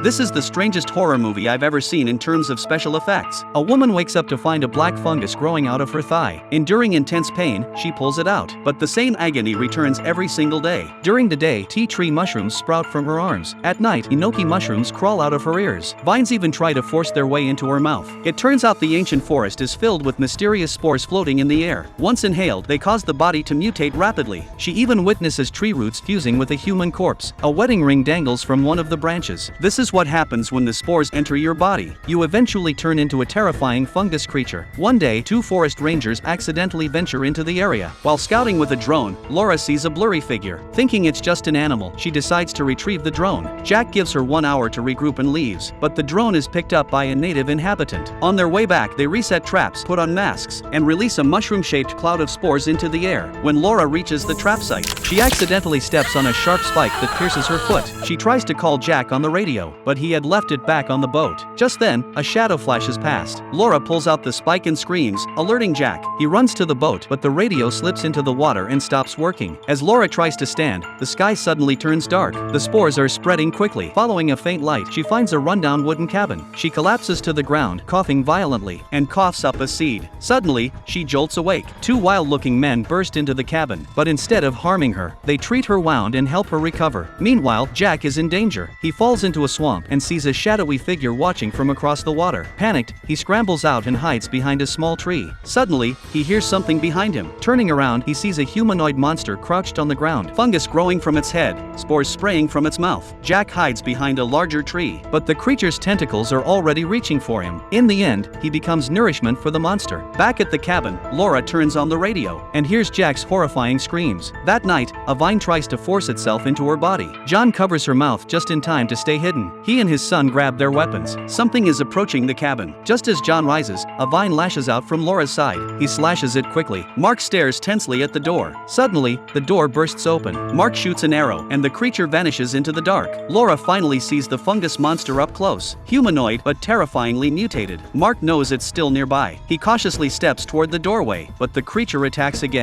This is the strangest horror movie I've ever seen in terms of special effects. A woman wakes up to find a black fungus growing out of her thigh. Enduring intense pain, she pulls it out. But the same agony returns every single day. During the day, tea tree mushrooms sprout from her arms. At night, enoki mushrooms crawl out of her ears. Vines even try to force their way into her mouth. It turns out the ancient forest is filled with mysterious spores floating in the air. Once inhaled, they cause the body to mutate rapidly. She even witnesses tree roots fusing with a human corpse. A wedding ring dangles from one of the branches. This is what happens when the spores enter your body. You eventually turn into a terrifying fungus creature. One day, two forest rangers accidentally venture into the area. While scouting with a drone, Laura sees a blurry figure. Thinking it's just an animal, she decides to retrieve the drone. Jack gives her 1 hour to regroup and leaves, but the drone is picked up by a native inhabitant. On their way back, they reset traps, put on masks, and release a mushroom-shaped cloud of spores into the air. When Laura reaches the trap site, she accidentally steps on a sharp spike that pierces her foot. She tries to call Jack on the radio, but he had left it back on the boat. Just then, a shadow flashes past. Laura pulls out the spike and screams, alerting Jack. He runs to the boat, but the radio slips into the water and stops working. As Laura tries to stand, the sky suddenly turns dark. The spores are spreading quickly. Following a faint light, she finds a rundown wooden cabin. She collapses to the ground, coughing violently, and coughs up a seed. Suddenly, she jolts awake. Two wild-looking men burst into the cabin, but instead of harming her, they treat her wound and help her recover. Meanwhile, Jack is in danger. He falls into a swamp and sees a shadowy figure watching from across the water. Panicked, he scrambles out and hides behind a small tree. Suddenly, he hears something behind him. Turning around, he sees a humanoid monster crouched on the ground. Fungus growing from its head, spores spraying from its mouth. Jack hides behind a larger tree, but the creature's tentacles are already reaching for him. In the end, he becomes nourishment for the monster. Back at the cabin, Laura turns on the radio and hears Jack's horrifying screams. That night, a vine tries to force itself into her body. John covers her mouth just in time to stay hidden. He and his son grab their weapons. Something is approaching the cabin. Just as John rises, a vine lashes out from Laura's side. He slashes it quickly. Mark stares tensely at the door. Suddenly, the door bursts open. Mark shoots an arrow, and the creature vanishes into the dark. Laura finally sees the fungus monster up close. Humanoid, but terrifyingly mutated. Mark knows it's still nearby. He cautiously steps toward the doorway, but the creature attacks again.